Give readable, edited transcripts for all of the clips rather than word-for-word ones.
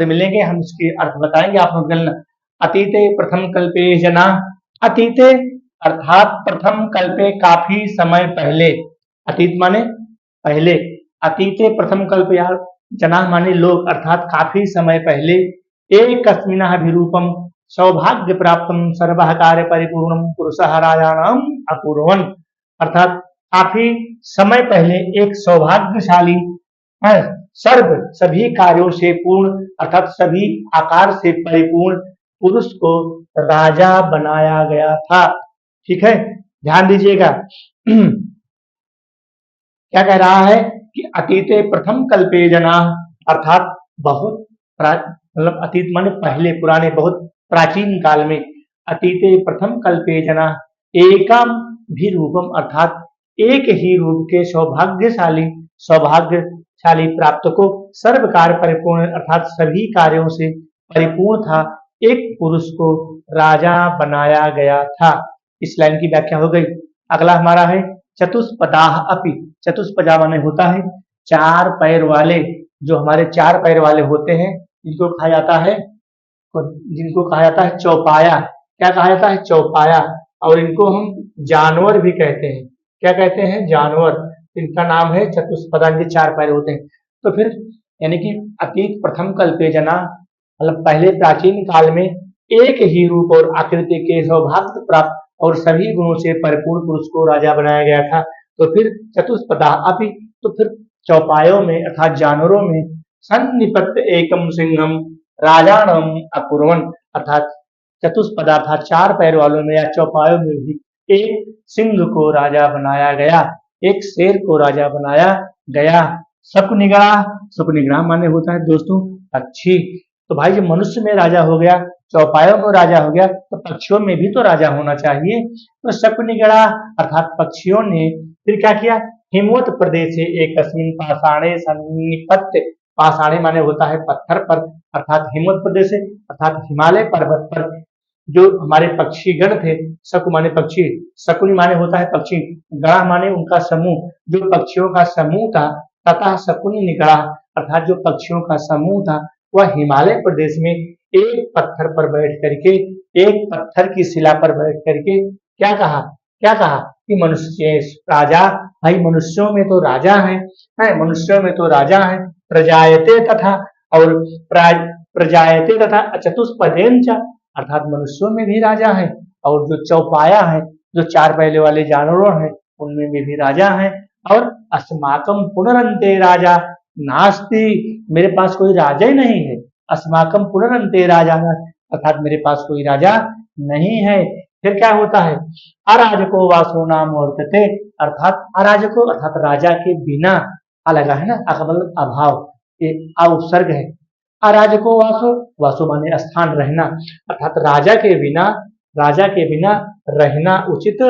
शब्द मिलेंगे, हम इसके अर्थ बताएंगे, आप नोट कर लेना। अतीते प्रथम कल्पे जना, अतीते अर्थात प्रथम कल्पे काफी समय पहले, अतीत माने पहले, अतीते प्रथम कल्प या जना माने लोग, अर्थात काफी समय पहले, एक कस्मिनः विरूपम सौभाग्य प्राप्तम सर्वः कार्य परिपूर्णम पुरुषः राजानाम अकुर्वन्, अर्थात काफी समय पहले एक सौभाग्यशाली है, सर्व सभी कार्यों से पूर्ण अर्थात सभी आकार से परिपूर्ण पुरुष को राजा बनाया गया था। ठीक है, ध्यान दीजिएगा। क्या कह रहा है कि अतीते प्रथम कल्पे जना, अर्थात बहुत मतलब अतीत माने पहले, पुराने, बहुत प्राचीन काल में, अतीते प्रथम कल्पे जना एकम भी रूपम, अर्थात एक ही रूप के सौभाग्यशाली प्राप्त को सर्व कार्य परिपूर्ण अर्थात सभी कार्यों से परिपूर्ण था, एक पुरुष को राजा बनाया गया था। इस लाइन की व्याख्या हो गई। अगला हमारा है चतुष्पदाः अपि, चतुष्पदा माने होता है चार पैर वाले, जो हमारे चार पैर वाले होते हैं जिनको कहा जाता है चौपाया। क्या कहा जाता है? चौपाया। और इनको हम जानवर भी कहते हैं। क्या कहते हैं? जानवर। इनका नाम है चतुष्पदा, इनके चार पैर होते हैं। तो फिर यानी कि अतीत प्रथम कल्पे जना, मतलब पहले प्राचीन काल में एक ही रूप और आकृति के सौभाग्य प्राप्त और सभी गुणों से परिपूर्ण पुरुष को राजा बनाया गया था। तो फिर चतुष्पदा अपि, तो फिर चौपायों में अर्थात जानवरों में सन्निपत्य एकम सिंहम राजानम अकुर्वन्, अर्थात चतुष्पदा अर्थात चार पैर वालों में या चौपायों में भी एक सिंह को राजा बनाया गया, एक शेर को राजा बनाया गया। शकुनिगणा, शकुनिगणा माने होता है दोस्तों पक्षी। तो भाई जब मनुष्य में राजा हो गया, चौपायों में राजा हो गया, तो पक्षियों में भी तो राजा होना चाहिए। तो शकुनिगणा अर्थात पक्षियों ने फिर क्या किया? हिमवत प्रदेश से एक पाषाणे सन्निपत्य, पाषाणे माने होता है पत्थर पर, अर्थात हिमवत प्रदेश से अर्थात हिमालय पर्वत पर जो हमारे पक्षी गण थे, शकु माने पक्षी, शकुनि माने होता है पक्षी, गणा माने उनका समूह, जो पक्षियों का समूह था, तथा शकुनि निगड़ा अर्थात जो पक्षियों का समूह था वह हिमालय प्रदेश में एक पत्थर पर बैठ करके, एक पत्थर की शिला पर बैठ करके क्या कहा? क्या कहा कि मनुष्य राजा, भाई मनुष्यों में तो राजा है, मनुष्यों में तो राजा है, प्रजायते तथा और प्रजायते तथा चतुष्पदेन च, अर्थात मनुष्यों में भी राजा है और जो चौपाया है, जो चार पहले वाले जानवरों हैं उनमें भी राजा है। और अस्माकम पुनरंते राजा नास्ति, मेरे पास कोई राजा ही नहीं है। अस्माकम पुनरंते राजा, अर्थात मेरे पास कोई राजा नहीं है। फिर क्या होता है? अराजको वासो नाम वर्तते, अर्थात अराजको अर्थात राजा के बिना, अलग है ना, मतलब अभाव, ये उपसर्ग है। अराजको वासो, वासो माने स्थान, रहना, अर्थात राजा के बिना रहना उचित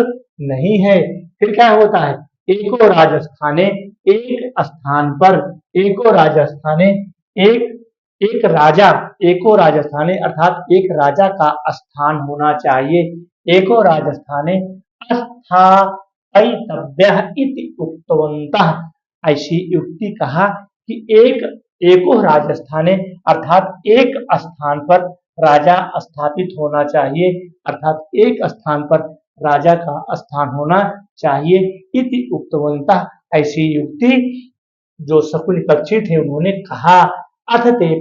नहीं है। फिर क्या होता है? एको राजस्थाने, एक स्थान पर, एको राजस्थाने, एक राजा, एको राजस्थाने अर्थात एक राजा का स्थान होना चाहिए। एको राजस्थाने अस्थायितव्यः इति उक्तवन्तः, ऐसी युक्ति कहा कि एको राजस्थाने अर्थात एक स्थान पर राजा स्थापित होना चाहिए, अर्थात एक स्थान पर राजा का स्थान होना चाहिए। इति उक्तवन्तः, ऐसी युक्ति जो शकुनि पक्षी थे उन्होंने कहा। अथ ते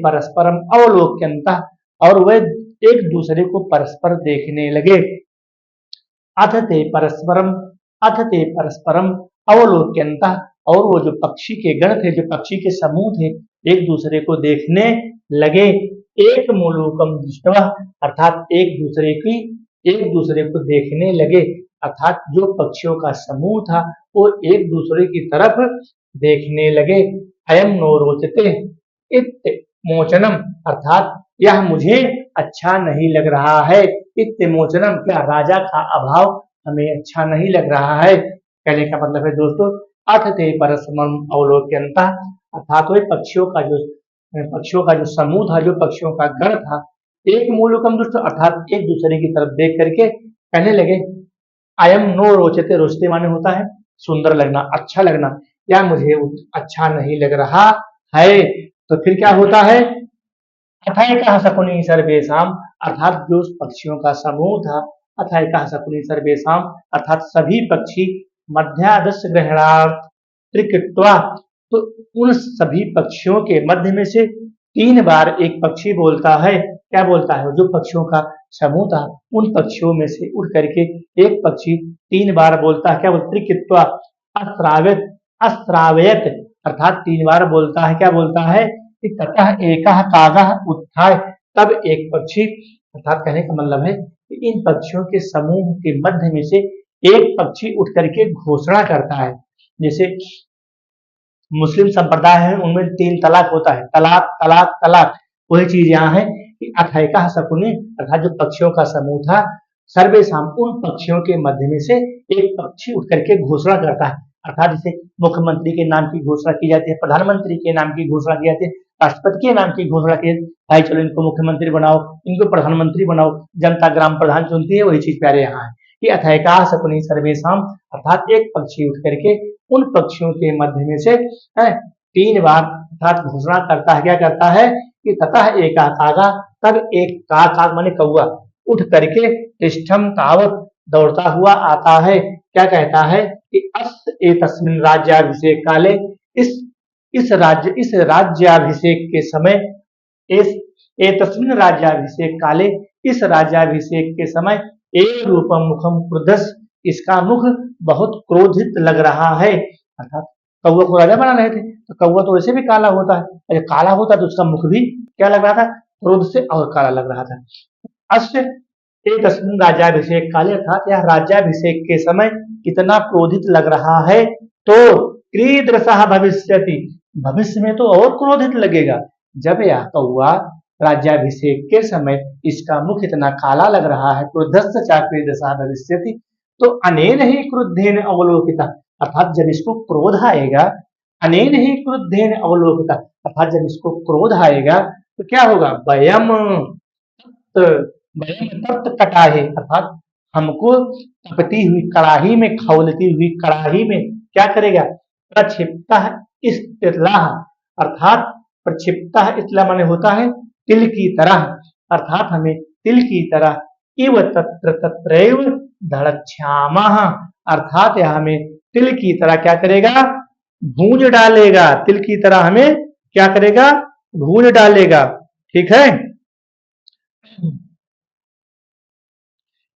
परस्परम अवलोक्यन्तः, और वे एक दूसरे को परस्पर देखने लगे। अथ ते परस्परम अवलोक्यन्तः, और वो जो पक्षी के गण थे, जो पक्षी के समूह थे, एक दूसरे को देखने लगे। एक मुलूकम दृष्ट्वा, अर्थात एक दूसरे को देखने लगे, अर्थात जो पक्षियों का समूह था वो एक दूसरे की तरफ देखने लगे। अयम नो रोचते इत्य मोचनम, अर्थात यह मुझे अच्छा नहीं लग रहा है। इत्य मोचनम, क्या? राजा का अभाव हमें अच्छा नहीं लग रहा है। कहने का मतलब है दोस्तों, अथ ते परस्परम अवलोक्यन्तः, अर्थात वे पक्षियों का जो समूह था, जो पक्षियों का गण था, एक मूलकम दुष्ट अर्थात एक दूसरे की तरफ देख करके कहने लगे, अयम नो रोचते, रोचते माने होता है सुंदर लगना, अच्छा लगना, या मुझे अच्छा नहीं लग रहा है। तो फिर क्या होता है, अथैकः शकुनी सर्वेषां, अर्थात जो पक्षियों का समूह था, अथैकः शकुनी सर्वेषां, अर्थात सभी पक्षी मध्यादश ग्रहणार्थ त्रिकृत्वा, तो उन सभी पक्षियों के मध्य में से 3 बार एक पक्षी बोलता है। क्या बोलता है? जो पक्षियों का समूह था उन पक्षियों में से उठ करके एक पक्षी 3 बार बोलता है। क्या बोलता? त्रिकृत्वा अश्राव्यत, अश्रावयत, अर्थात 3 बार बोलता है। क्या बोलता है कि ततः एकः कागः उत्थाय, तब एक पक्षी, अर्थात कहने का मतलब है कि इन पक्षियों के समूह के मध्य में से एक पक्षी उठ करके घोषणा करता है। जैसे मुस्लिम संप्रदाय है उनमें 3 तलाक होता है, तलाक तलाक तलाक, वही चीज यहाँ है कि अथैकः शकुनी, अर्थात जो पक्षियों का समूह था, सर्वेषां, उन पक्षियों के मध्य में से एक पक्षी उठ करके घोषणा करता है। अर्थात जैसे मुख्यमंत्री के नाम की घोषणा की जाती है, प्रधानमंत्री के नाम की घोषणा की जाती है, राष्ट्रपति के नाम की घोषणा की जाती है, भाई चलो इनको मुख्यमंत्री बनाओ, इनको प्रधानमंत्री बनाओ, जनता ग्राम प्रधान चुनती है। वही चीज प्यारे यहाँ है कि अथैकः शकुनी सर्वेषां, अर्थात एक पक्षी उठ करके उन पक्षियों के मध्य में से 3 बार अर्थात घोषणा करता है। क्या करता है कि ततः एकः कागा, तब एक काग माने कौआ उठ करके तिष्ठम तावत, दौड़ता हुआ आता है। क्या कहता है कि अस्त एतस्मिन् राज्याभिषेक काले, इस राज्याभिषेक के समय, इस एतस्मिन् राज्याभिषेक काले, इस राज्याभिषेक के समय एव रूपम मुखम क्रुद्धस्, इसका मुख बहुत क्रोधित लग रहा है। अर्थात कौवा को राजा बना रहे थे, तो कौवा तो वैसे भी काला होता है, अगर काला होता तो उसका मुख भी क्या लग रहा था, क्रोध से और काला लग रहा था। अस्य एतस्मिन् राज्याभिषेक काले, अर्थात यह राज्याभिषेक के समय कितना क्रोधित लग रहा है, तो कीदृशः भविष्यति, भविष्य में तो और क्रोधित लगेगा। जब यह कौवा राज्याभिषेक के समय इसका मुख इतना काला लग रहा है, क्रुद्धस्य च कीदृशः भविष्यति, तो अनेन ही क्रुद्धेन अवलोकितः, अर्थात जब इसको क्रोध आएगा, अनेन ही क्रुद्धेन अवलोकितः, अर्थात जब इसको क्रोध आएगा तो क्या होगा, वयम तप्त कटाहे, अर्थात हमको तपती हुई कड़ाही में, खौलती हुई कड़ाही में क्या करेगा, प्रक्षिप्तः स्थितः, अर्थात प्रक्षिप्तः स्थितः माने होता है तिल की तरह, अर्थात हमें तिल की तरह, इव तत्र तत्रैव धड़क्ष्यामः, अर्थात यह हमें तिल की तरह क्या करेगा, भूंज डालेगा। तिल की तरह हमें क्या करेगा, भूंज डालेगा। ठीक है,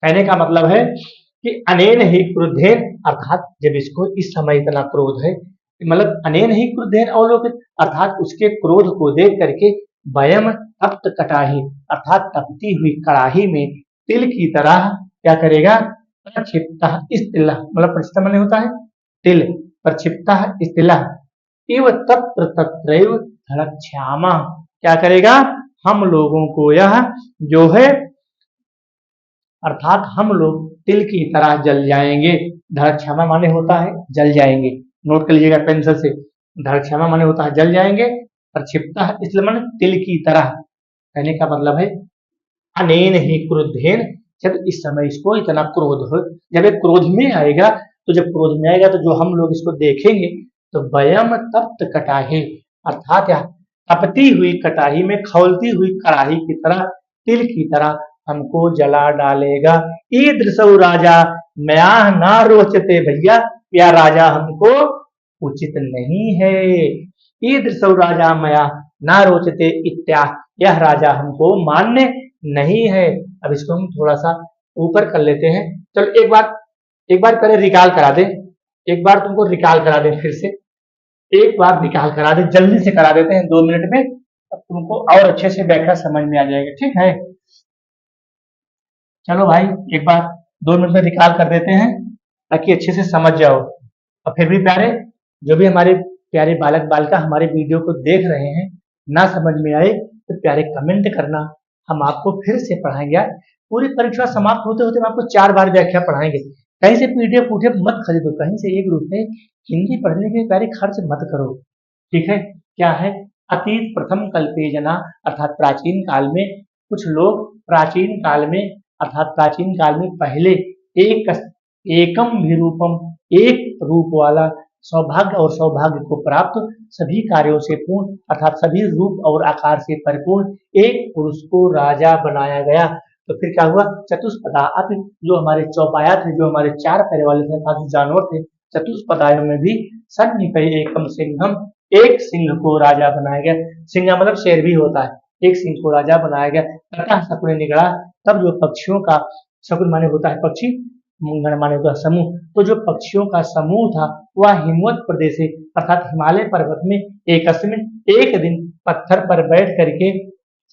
कहने का मतलब है कि अनेन ही क्रुद्धेन, अर्थात जब इसको इस समय इतना क्रोध है, मतलब अनेन ही क्रुद्धेन अवलोकित, अर्थात उसके क्रोध को देख करके वयम तप्त कटाही, अर्थात तपती हुई कड़ाही में तिल की तरह क्या करेगा, प्रक्षिप्तः स्थितः, मतलब प्रक्षिप्त माने होता है तिल, प्रक्षिप्तः स्थितः, इव तत्र तत्रैव धड़क्ष्यामः, क्या करेगा, हम लोगों को यह जो है, अर्थात हम लोग तिल की तरह जल जाएंगे। धड़क्ष्यामः माने होता है जल जाएंगे, नोट कर लीजिएगा पेंसिल से, धड़क्ष्यामः माने होता है जल जाएंगे, प्रक्षिप्तः इसलिए माने तिल की तरह, कहने का मतलब है अनेन ही क्रुद्धेन, जब इस समय इसको इतना क्रोध हो, जब एक क्रोध में आएगा, तो जब क्रोध में आएगा तो जो हम लोग इसको देखेंगे तो वयम तप्त कटाहे, अर्थात यह तपती हुई कटाही में, खौलती हुई कड़ाही की तरह, तिल की तरह हमको जला डालेगा। ईदृशौ राजा मया न रोचते, भैया यह राजा हमको उचित नहीं है। ईदृशौ राजा मया न रोचते इत्या, यह राजा हमको मान्य नहीं है। अब इसको हम थोड़ा सा ऊपर कर लेते हैं। चलो एक बार पहले रिकॉल करा दे, एक बार तुमको रिकॉल करा दे, फिर से एक बार रिकॉल करा दे, जल्दी से करा देते हैं 2 मिनट में, अब तुमको और अच्छे से व्याख्या समझ में आ जाएगा। ठीक है, चलो भाई एक बार 2 मिनट में रिकॉल कर देते हैं ताकि अच्छे से समझ जाओ। और फिर भी प्यारे, जो भी हमारे प्यारे बालक बालिका हमारे वीडियो को देख रहे हैं, ना समझ में आए तो प्यारे कमेंट करना, हम आपको फिर से पढ़ाएंगे। पूरी परीक्षा समाप्त होते होते हम आपको 4 बार व्याख्या पढ़ाएंगे। कहीं से पीडीएफ उठे मत खरीदो, कहीं से एक रूप में हिंदी पढ़ने के प्यारे खर्च मत करो। ठीक है, क्या है, अतीत प्रथम कल्पे जना, अर्थात प्राचीन काल में कुछ लोग, प्राचीन काल में अर्थात प्राचीन काल में पहले एकम भी रूपम, एक रूप वाला सौभाग्य और सौभाग्य को प्राप्त, सभी कार्यों से पूर्ण अर्थात सभी रूप और आकार से परिपूर्ण एक पुरुष को राजा बनाया गया। तो फिर क्या हुआ, चतुष्पदा अब जो हमारे चौपाया थे, जो हमारे चार पैर वाले थे अर्थात जानवर थे, चतुष्पदायों में भी सन्निपय एकम सिंहम, एक सिंह को राजा बनाया गया। सिंह मतलब शेर भी होता है, एक सिंह को राजा बनाया गया। तथा शकुनि निगड़ा, तब जो पक्षियों का, शकुन माने होता है पक्षी, गण माने होता है समूह, तो जो पक्षियों का समूह था वह हिमवत प्रदेश अर्थात हिमालय पर्वत में एक दिन पत्थर पर बैठ करके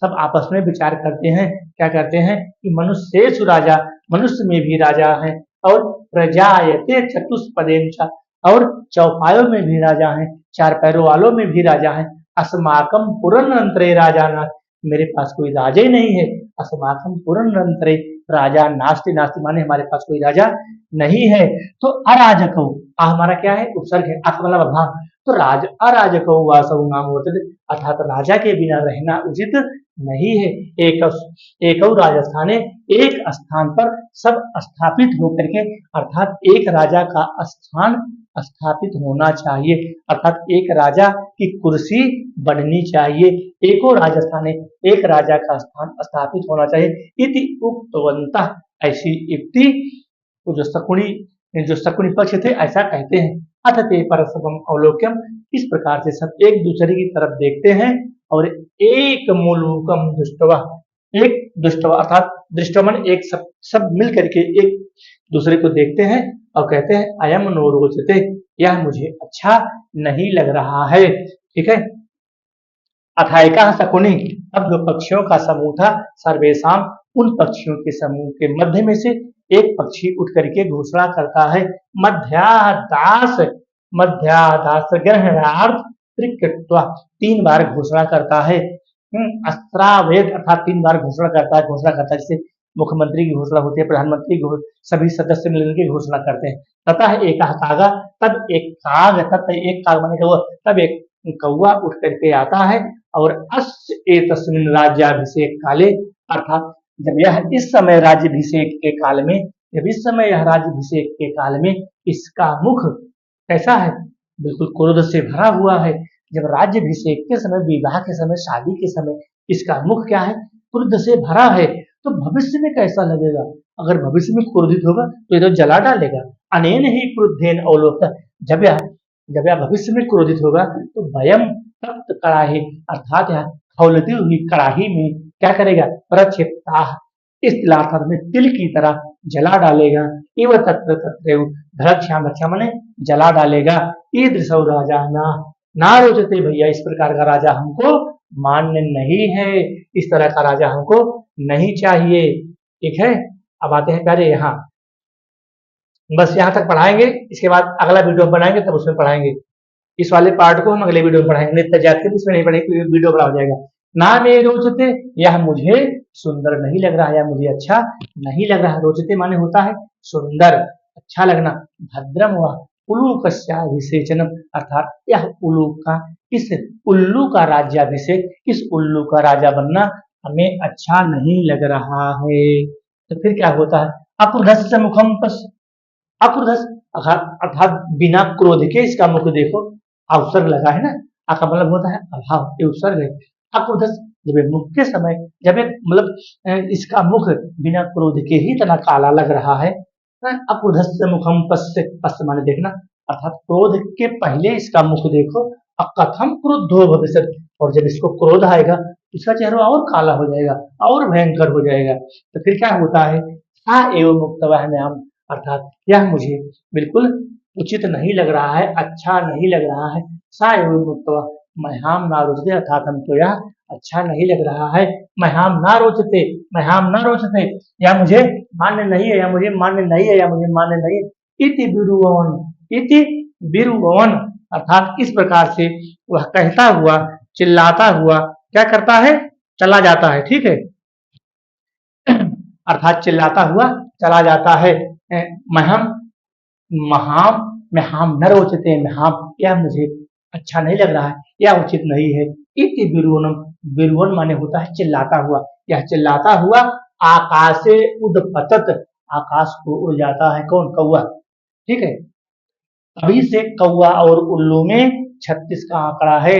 सब आपस में विचार करते हैं। क्या करते हैं कि मनुष्येषु राजा, मनुष्य में भी राजा है, और प्रजायते चतुष्पदेन च, और चौपायों में भी राजा हैं, चार पैरों वालों में भी राजा हैं। अस्माकम पुरनंतरे राजा नाथ, मेरे पास कोई राजा ही नहीं है। अस्माकम पुरनंतरे राजा नास्ति, नास्ति माने हमारे पास कोई राजा नहीं है। तो अराजकौ, हमारा क्या है, उपसर्ग है, अथ मतलब अभाव, तो अराजकौ वासौ नाम होते थे, अर्थात राजा के बिना रहना उचित नहीं है। एक राजस्थाने, एक स्थान पर सब स्थापित होकर के, अर्थात एक राजा का स्थान स्थापित होना चाहिए, अर्थात एक राजा की कुर्सी बननी चाहिए। एको राजस्थाने, एक राजा का स्थान स्थापित होना चाहिए। इति उक्तवन्तः, ऐसी युक्ति जो शकुनि पक्ष थे ऐसा कहते हैं। अथ ते परस्परम अवलोक्यम, इस प्रकार से सब एक दूसरे की तरफ देखते हैं और एक मूलकम दृष्टवा, एक दृष्टवा अर्थात दृष्टमन एक सब मिल करके एक दूसरे को देखते हैं और कहते हैं अयम नो रोचते, यह मुझे अच्छा नहीं लग रहा है। ठीक है। अथायका शकुनि, अब जो पक्षियों का समूह था, सर्वेशम, उन पक्षियों के समूह के मध्य में से एक पक्षी उठ करके घोषणा करता है, मध्यादास, मध्यादास ग्रहणार्थ त्रिकृत्वा, 3 बार घोषणा करता है। अस्त्रावेद अर्थात 3 बार घोषणा करता है, जैसे मुख्यमंत्री की घोषणा होती है, प्रधानमंत्री की सभी सदस्य मिलकर के घोषणा करते हैं। तथा एक कागा, तब एक काग माने कौवा, तब एक कौवा उठ करके आता है और अस्य एतस्मिन् राज्याभिषेक काले, अर्थात जब यह इस समय राज्याभिषेक के काल में, जब इस समय यह राज्याभिषेक के काल में इसका मुख कैसा है, बिल्कुल क्रोध से भरा हुआ है। जब राज्याभिषेक के समय, विवाह के समय, शादी के समय इसका मुख क्या है, क्रोध से भरा है, तो भविष्य में कैसा लगेगा। अगर भविष्य में क्रोधित होगा तो इधर जला डालेगा। अनेन ही क्रुद्धेन अवलोकता, जब यह भविष्य में क्रोधित होगा तो वयम तप्त कड़ाही, अर्थात यह खौलती हुई कड़ाही में क्या करेगा, प्रक्षिप्ता, इस तिलार्थात में तिल की तरह जला डालेगा। एव तत्र तत्रैव धरक्ष्याम, रक्षा माने जला डालेगा। ईदृशौ राजा ना रोचते, भैया इस प्रकार का राजा हमको मान्य नहीं है, इस तरह का राजा हमको नहीं चाहिए। ठीक है। अब आते हैं प्यारे यहाँ, बस यहाँ तक पढ़ाएंगे, इसके बाद अगला वीडियो बनाएंगे तब उसमें पढ़ाएंगे। इस वाले पार्ट को हम अगले वीडियो में पढ़ाएंगे, नहीं जाते इसमें नहीं पढ़ेंगे, वीडियो बड़ा हो जाएगा। ना में रोचते, यह मुझे सुंदर नहीं लग रहा, या मुझे अच्छा नहीं लग रहा। रोचते माने होता है सुंदर, अच्छा लगना। भद्रम हुआ उल्लूकस्याभिषेचनम, अर्थात यह इस उल्लू का राज्याभिषेक, इस उल्लू का राजा बनना हमें अच्छा नहीं लग रहा है। तो फिर क्या होता है, अक्रुधस्य मुखम पश्य, अक्रुधस अर्थात बिना क्रोध के इसका मुख देखो, उपसर्ग लगा है ना, का मतलब होता है अभाव, ये उपसर्ग है। अक्रुधस, जब मुख के समय, जब मतलब इसका मुख बिना क्रोध के ही तना काला लग रहा है। अक्रुधस्य मुखम पश्य, पश्य माने देखना, अर्थात क्रोध के पहले इसका मुख देखो। कथम क्रुद्धो भविष्यति, और जब इसको क्रोध आएगा इसका चेहरा और काला हो जाएगा, और भयंकर हो जाएगा। तो फिर क्या होता है, सा एवं मुक्तवाहम्याम, अर्थात यह मुझे बिल्कुल उचित नहीं लग रहा है, अच्छा नहीं लग रहा है। सा एवं मुक्तवा मह्याम ना रोचते, अर्थात हमको यह अच्छा नहीं लग रहा है। मह्याम ना रोचते, मह्याम ना रोचते, या मुझे मान्य नहीं है, या मुझे मान्य नहीं है, या मुझे मान्य नहीं है। इति बिरुवन, इति बिरुवन, अर्थात इस प्रकार से वह कहता हुआ, चिल्लाता हुआ क्या करता है, चला जाता है। ठीक है। अर्थात चिल्लाता हुआ चला जाता है। महम महाम महाम न रोचते, महाम यह मुझे अच्छा नहीं लग रहा है, यह उचित नहीं है। इति बिरुवनम, बिरुवन माने होता है चिल्लाता हुआ, यह चिल्लाता हुआ आकाशे उदपतत, आकाश को उड़ जाता है। कौन, कौवा। ठीक है। अभी से कौवा और उल्लू में 36 का आंकड़ा है।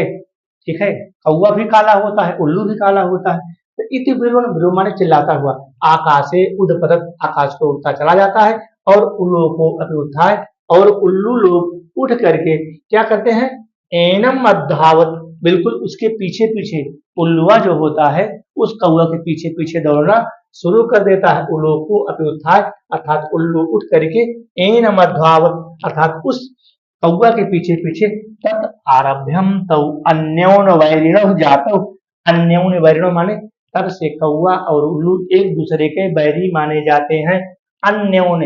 ठीक है, कौवा भी काला होता है, उल्लू भी काला होता है। तो इति ब्रुवन, ब्रुवन माने चिल्लाता हुआ, आकाशे उदपतत, आकाश को उड़ता चला जाता है, और उल्लू को अभ्युत्थाय, और उल्लू लोग उठ करके क्या करते हैं, एनम अद्धावत, बिल्कुल उसके पीछे पीछे, उल्लुआ जो होता है उस कौवा के पीछे पीछे दौड़ना शुरू कर देता है। उल्लू को अभ्युत्थाय अर्थात उल्लू उठ करके, एनम अद्धावत अर्थात उस कौवा के पीछे पीछे, तत् आरभ्यम तौ अन्योन वैरिणो जातौ, अन्योन वैरिणो माने तब से कौवा और उल्लू एक दूसरे के बैरी माने जाते हैं। अन्योन,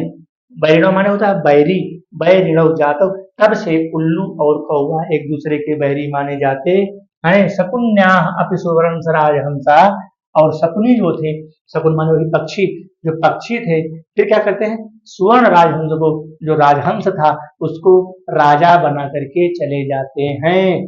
बैरिणो माने होता है बैरी, बैरिणो जातौ, तब से उल्लू और कौवा एक दूसरे के बैरी माने जाते हैं। शकुन्या अपि सुवर्ण राजहंसा, और शकुनी जो थे, शकुन माने वही पक्षी, जो पक्षी थे, फिर क्या करते हैं, सुवर्ण राजहंस को, जो राजहंस था उसको राजा बना करके चले जाते हैं।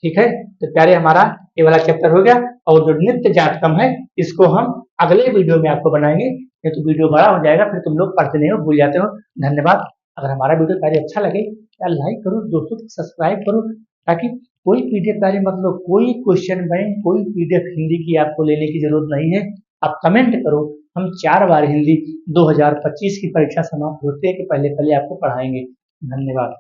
ठीक है, तो प्यारे हमारा ये वाला चैप्टर हो गया, और जो नित्य जातकम है इसको हम अगले वीडियो में आपको बनाएंगे, नहीं तो वीडियो बड़ा हो जाएगा, फिर तुम लोग पढ़ते नहीं हो, भूल जाते हो। धन्यवाद। अगर हमारा वीडियो प्यारे अच्छा लगे या लाइक करो, दोस्तों को सब्सक्राइब करो, ताकि कोई पीडीएफ प्यारे मतलब कोई क्वेश्चन बैंक, कोई पीडीएफ हिंदी की आपको लेने की जरूरत नहीं है। आप कमेंट करो, हम 4 बार हिंदी 2025 की परीक्षा समाप्त होते के पहले पहले आपको पढ़ाएंगे। धन्यवाद।